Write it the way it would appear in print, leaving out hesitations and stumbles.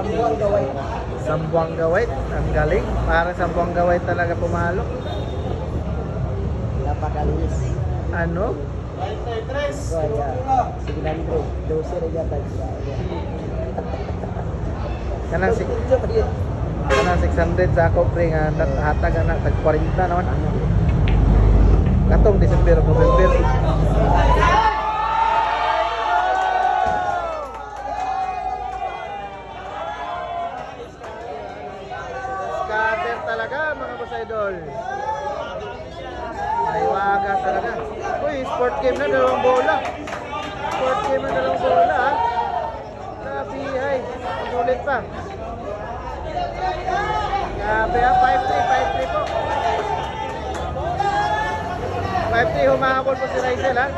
Sambuang gaway. Sambuang Gawait. Ang galing. Parang Sambuang Gawait talaga pumalo. Napakalinis. Ano? So, yeah. Sige na nito. 12 rin yata. Kanang 600 sa ako pre nga hatag na tag 40 naman. Katong December o November. Scatter talaga mga boss idol. Ay waga talaga. Uy, sport game na dalawang bola. Sport game na dalawang bola ha. Nabihay. Ulit pa. Grabe ha, 5-3 po. 5-3 humahabol po si Raizel ha.